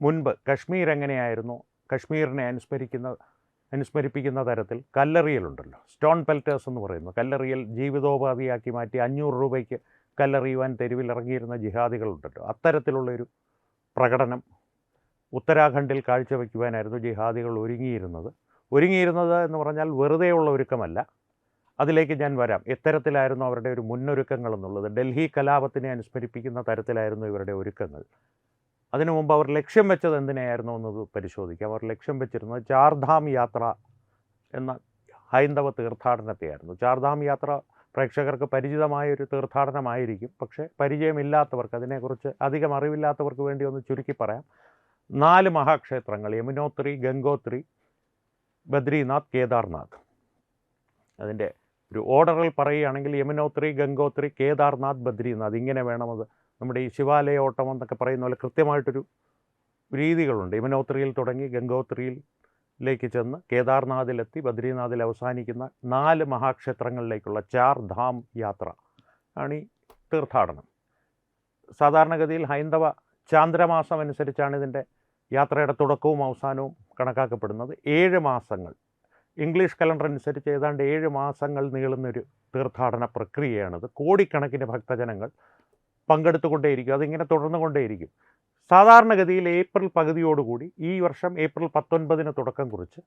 മുൻപ് കശ്മീർ എങ്ങനെയായിരുന്നു, കശ്മീരിനെ അനുസ്മരിപ്പിക്കുന്ന തരത്തിൽ കല്ലെറിയലുണ്ടല്ലോ, സ്റ്റോൺ പെൽറ്റേഴ്സ് എന്ന് പറയുന്നു. കല്ലെറിയൽ ജീവിതോപാധിയാക്കി മാറ്റി 500 രൂപയ്ക്ക് കല്ലെറിയുവാൻ തെരുവിലിറങ്ങിയിരുന്ന ജിഹാദികളുണ്ടല്ലോ. അത്തരത്തിലുള്ളൊരു പ്രകടനം ഉത്തരാഖണ്ഡിൽ കാഴ്ചവെക്കുവാനായിരുന്നു ജിഹാദികൾ ഒരുങ്ങിയിരുന്നത് എന്ന് പറഞ്ഞാൽ വെറുതെയുള്ള ഒരുക്കമല്ല. അതിലേക്ക് ഞാൻ വരാം. എത്തരത്തിലായിരുന്നു അവരുടെ ഒരു മുന്നൊരുക്കങ്ങൾ എന്നുള്ളത്. ഡൽഹി കലാപത്തിനെ അനുസ്മരിപ്പിക്കുന്ന തരത്തിലായിരുന്നു ഇവരുടെ ഒരുക്കങ്ങൾ. അതിനു മുമ്പ് അവർ ലക്ഷ്യം വെച്ചത് എന്തിനെയായിരുന്നു എന്നത് പരിശോധിക്കാം. അവർ ലക്ഷ്യം വെച്ചിരുന്നത് ചാർധാം യാത്ര എന്ന ഹൈന്ദവ തീർത്ഥാടനത്തെയായിരുന്നു. ചാർധാം യാത്ര പ്രേക്ഷകർക്ക് പരിചിതമായൊരു തീർത്ഥാടനമായിരിക്കും. പക്ഷേ പരിചയമില്ലാത്തവർക്ക്, അതിനെക്കുറിച്ച് അധികം അറിവില്ലാത്തവർക്ക് വേണ്ടി ഒന്ന് ചുരുക്കി പറയാം. 4 മഹാക്ഷേത്രങ്ങൾ, യമുനോത്രി, ഗംഗോത്രി, ബദ്രിനാഥ്, കേദാർനാഥ്. അതിൻ്റെ ഒരു ഓർഡറിൽ പറയുകയാണെങ്കിൽ യമുനോത്രി, ഗംഗോത്രി, കേദാർനാഥ്, ബദ്രിനാഥ്, ഇങ്ങനെ വേണമത്. നമ്മുടെ ഈ ശിവാലയ ഓട്ടം എന്നൊക്കെ പറയുന്ന പോലെ കൃത്യമായിട്ടൊരു രീതികളുണ്ട്. യമുനോത്രിയിൽ തുടങ്ങി ഗംഗോത്രിയിലേക്ക് ചെന്ന് കേദാർനാഥിലെത്തി ബദ്രിനാഥിൽ അവസാനിക്കുന്ന 4 മഹാക്ഷേത്രങ്ങളിലേക്കുള്ള ചാർധാം യാത്ര ആണ് ഈ തീർത്ഥാടനം. സാധാരണഗതിയിൽ ഹൈന്ദവ ചാന്ദ്രമാസം അനുസരിച്ചാണ് ഇതിൻ്റെ യാത്രയുടെ തുടക്കവും അവസാനവും കണക്കാക്കപ്പെടുന്നത്. 7 മാസങ്ങൾ, ഇംഗ്ലീഷ് കലണ്ടർ അനുസരിച്ച് ഏതാണ്ട് 7 മാസങ്ങൾ നീളുന്നൊരു തീർത്ഥാടന പ്രക്രിയയാണിത്. കോടിക്കണക്കിന് ഭക്തജനങ്ങൾ പങ്കെടുത്തുകൊണ്ടേയിരിക്കും. അതിങ്ങനെ തുടർന്നുകൊണ്ടേയിരിക്കും. സാധാരണഗതിയിൽ ഏപ്രിൽ പകുതിയോടുകൂടി, ഈ വർഷം ഏപ്രിൽ 19 തുടക്കം കുറിച്ച്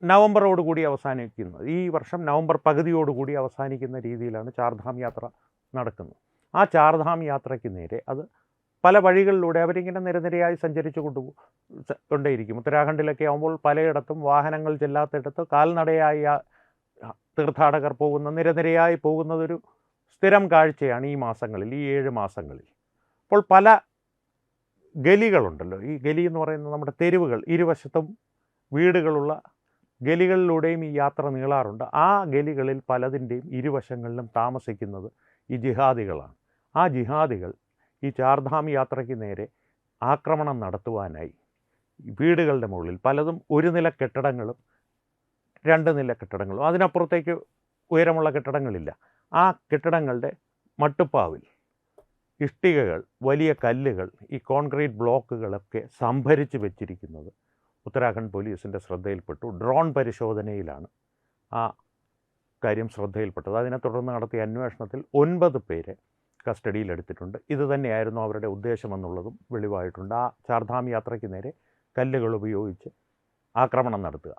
നവംബറോടുകൂടി അവസാനിക്കുന്നത്, ഈ വർഷം നവംബർ പകുതിയോടുകൂടി അവസാനിക്കുന്ന രീതിയിലാണ് ചാർധാം യാത്ര നടക്കുന്നത്. ആ ചാർധാം യാത്രയ്ക്ക് നേരെ അത് പല വഴികളിലൂടെ അവരിങ്ങനെ നിരനിരയായി സഞ്ചരിച്ചു കൊണ്ടേയിരിക്കും. ഉത്തരാഖണ്ഡിലൊക്കെ ആകുമ്പോൾ പലയിടത്തും വാഹനങ്ങൾ ചെല്ലാത്തിടത്ത് കാൽനടയായി തീർത്ഥാടകർ നിരനിരയായി പോകുന്നതൊരു സ്ഥിരം കാഴ്ചയാണ് ഈ മാസങ്ങളിൽ, ഈ 7 മാസങ്ങളിൽ. അപ്പോൾ പല ഗലികളുണ്ടല്ലോ. ഈ ഗലി എന്ന് പറയുന്നത് നമ്മുടെ തെരുവുകൾ, ഇരുവശത്തും വീടുകളുള്ള ഗലികളിലൂടെയും ഈ യാത്ര നീളാറുണ്ട്. ആ ഗലികളിൽ പലതിൻ്റെയും ഇരുവശങ്ങളിലും താമസിക്കുന്നത് ഈ ജിഹാദികളാണ്. ആ ജിഹാദികൾ ഈ ചാർധാം യാത്രയ്ക്ക് നേരെ ആക്രമണം നടത്തുവാനായി വീടുകളുടെ മുകളിൽ പലതും 1 നില കെട്ടിടങ്ങളും 2 നില കെട്ടിടങ്ങളും, അതിനപ്പുറത്തേക്ക് ഉയരമുള്ള കെട്ടിടങ്ങളില്ല. ആ കെട്ടിടങ്ങളുടെ മട്ടുപ്പാവിൽ ഇഷ്ടികകൾ, വലിയ കല്ലുകൾ, ഈ കോൺക്രീറ്റ് ബ്ലോക്കുകളൊക്കെ സംഭരിച്ച് വെച്ചിരിക്കുന്നത് ഉത്തരാഖണ്ഡ് പോലീസിൻ്റെ ശ്രദ്ധയിൽപ്പെട്ടു. ഡ്രോൺ പരിശോധനയിലാണ് ആ കാര്യം ശ്രദ്ധയിൽപ്പെട്ടത്. അതിനെ തുടർന്ന് നടത്തിയ അന്വേഷണത്തിൽ 9 പേരെ കസ്റ്റഡിയിലെടുത്തിട്ടുണ്ട്. ഇത് തന്നെയായിരുന്നു അവരുടെ ഉദ്ദേശമെന്നുള്ളതും വെളിവായിട്ടുണ്ട്. ആ ചാർധാം യാത്രയ്ക്ക് നേരെ കല്ലുകൾ ഉപയോഗിച്ച് ആക്രമണം നടത്തുക.